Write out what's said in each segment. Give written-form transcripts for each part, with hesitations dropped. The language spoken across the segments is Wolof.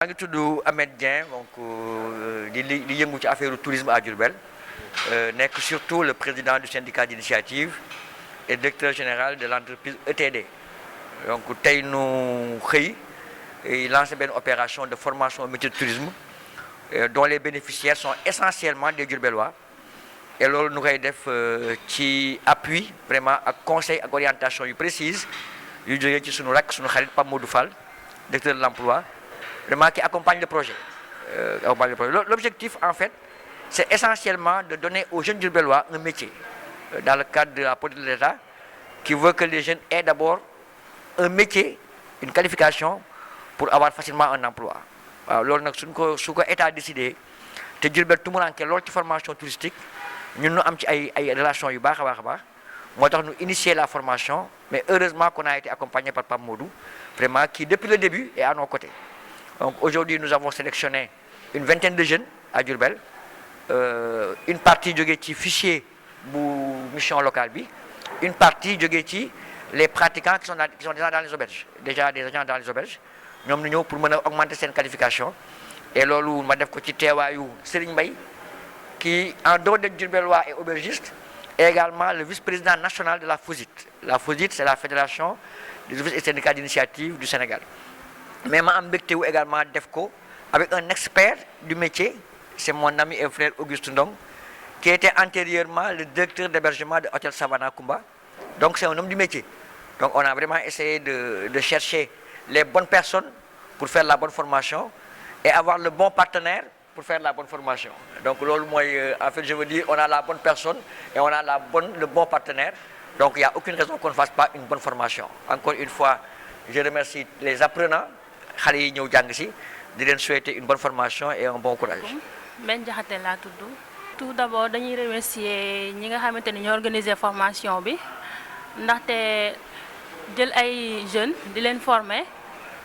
maa ngi tudd Ahmed Dieng donc di yëngu ci affaire tourisme à Diourbel nekk surtout le président du syndicat d'initiative et directeur général de l'entreprise ETD. Donc tey nu xëy lancé benn opération de formation au métier de tourisme dont les bénéficiaires sont essentiellement des Diourbellois et loolu nu koy def ci appui vraiment ak conseil ak orientation yu précise yu jógee ci sunu rakk sunu xarit Pape Modou Fall directeur de l'emploi vraiment qui accompagne le projet. L'objectif, en fait, c'est essentiellement de donner aux jeunes Diourbellois un métier dans le cadre de la politique de l'État qui veut que les jeunes aient d'abord un métier, une qualification pour avoir facilement un emploi. waaw loolu nag su ko état décidé te Diourbel tumuranke loolu ci formation touristique ñun ñu am ci ay relations yu baax a baax moo tax ñu initier la formation mais heureusement qu'on a été accompagné par Pape Modou vraiment qui depuis le début est à nos côtés. Donc aujourd'hui, nous avons sélectionné une vingtaine de jeunes à Diourbel. Une partie jógee ci fichier bu mission locale bi, une partie jógee ci les pratiquants qui sont déjà dans les auberges, déjà des agents dans les auberges. ñoom ñu ñëw pour mën a augmenter seen qualification. Et loolu ma def ko ci teewaayu Serigne Mbaye qui en dehors d'être Diourbellois et aubergiste est également le vice-président national de la FOSIT. La FOSIT, c'est la Fédération des offices et syndicats d'initiative du Sénégal. Mais ma am mbégte wu également def ko avec un expert du métier, c'est mon ami et frère Auguste Ndong, qui était antérieurement le directeur d'hébergement de Hôtel Savannah Kumba. Donc c'est un homme du métier. Donc on a vraiment essayé de chercher les bonnes personnes pour faire la bonne formation et avoir le bon partenaire pour faire la bonne formation. Donc loolu mooy en fait je veux dire on a la bonne personne et on a le bon partenaire. Donc il y a aucune raison qu'on ne fasse pas une bonne formation. Encore une fois, je remercie les apprenants. xale yi ñëw jàng si di leen souhaiter une bonne formation et un bon courage. Ben Diakhaté laa tudd. Tout d'abord dañuy remercier ñi nga xamante ni ñoo organiser formation bi ndaxte jël ay jeunes di leen former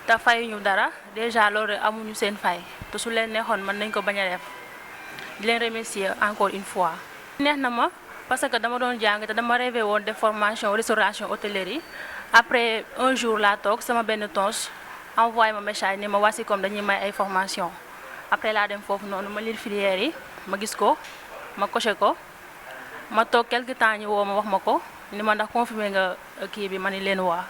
te fayuñu dara déjà loolu amuñu seen fay te su leen neexoon mën nañ ko bañ a def di leen remercier encore une fois. neex na ma parce que dama doon jàng te dama rêvé woon def formation restauration hôtellerie après un jour laa toog sama benn tonche. Envoyé ma message ni ma waa Sicom dañuy may ay formation après laa dem foofu noonu ma lire filière yi ma gis ko ma coché ko ma toog quelque temps ñu woo ma wax ma ko ni ma ndax confirmé nga kii bi ma ni leen waa.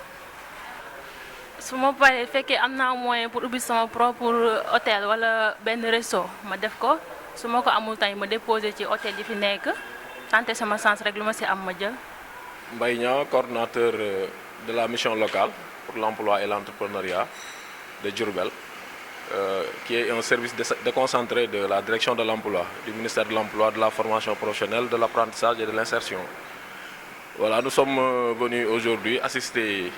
su ma paree fekkee am naa moyen pour ubbi sama propre hôtel wala benn resto ma def ko su ma ko amul tamit ma déposé ci hôtel yi fi nekk santé sama sens rek lu ma si am ma jël. Mbaye Niang, coordonnateur de la mission locale pour l'emploi et l'entrepreneuriat de Diourbel, qui est un service déconcentré de la direction de l'emploi, du ministère de l'emploi, de la formation professionnelle, de l'apprentissage et de l'insertion. Voilà, nous sommes venus aujourd'hui assister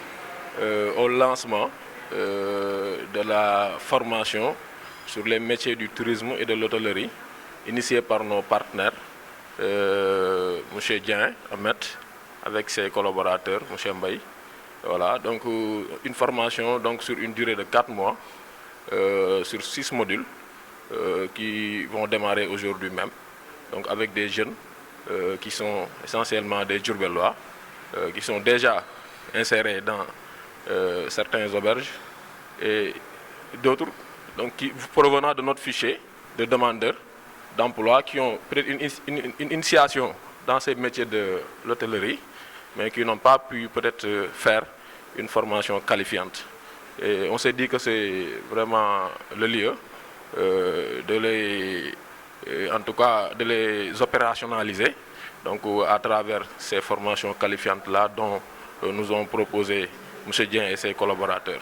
au lancement de la formation sur les métiers du tourisme et de l'hôtellerie, initiée par nos partenaires, M. Dieng, Ahmed, avec ses collaborateurs, M. Mbaye. Voilà, donc une formation donc, sur une durée de 4 mois, sur 6 modules qui vont démarrer aujourd'hui même, donc avec des jeunes qui sont essentiellement des Diourbellois, qui sont déjà insérés dans certains auberges et d'autres donc, qui provenant de notre fichier de demandeurs d'emploi qui ont peut-être une initiation dans ces métiers de l'hôtellerie, mais qui n'ont pas pu peut-être faire une formation qualifiante. Et on s'est dit que c'est vraiment le lieu en tout cas de les opérationnaliser donc à travers ces formations qualifiantes-là dont nous ont proposé M. Dieng et ses collaborateurs.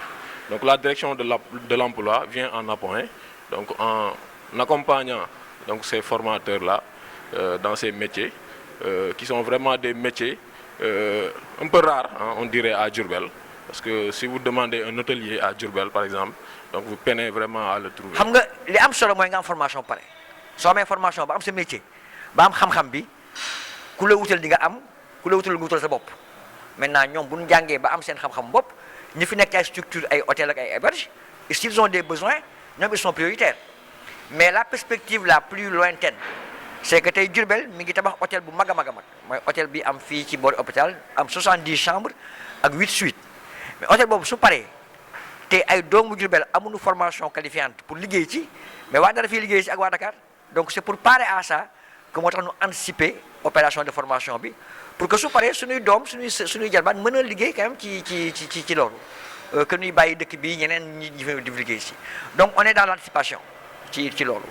Donc la direction de l'emploi vient en appoint, donc en accompagnant donc, ces formateurs-là dans ces métiers qui sont vraiment des métiers un peu rare, hein, on dirait à Diourbel, parce que si vous demandez un hôtelier à Diourbel par exemple, donc vous peinez vraiment à le trouver. xam nga li am solo mooy nga am formation pare soo amee formation ba am sa métier ba am xam-xam bi ku la wutal di nga am ku la wutal nga wutal sa bopp maintenant ñoom bu ñu jàngee ba am seen xam-xam bopp ñi fi nekk ci ay structure ay hôtel ak ay héberge s'ils ont des besoins ñoom ils sont prioritaires mais la perspective la plus lointaine c'est que tey Diourbel mi ngi tabax hôtel bu mag a mag a mag mooy hôtel bi am fii ci boori hôpital am 70 chambres ak 8 suites mais hôtel boobu su paree te ay doomu Diourbel amuñu formation qualifiante pour liggéey ci mais waa Ndar fii liggéey ci ak waa Dakar donc c'est pour parer à ça que moo tax ñu anticiper opération de formation bi pour que su paree suñuy doom suñuy jarbaat mën a liggéey quand même ci loolu que ñuy bàyyi dëkk bi ñeneen ñi di liggéey ci donc on est dans l'anticipation ci loolu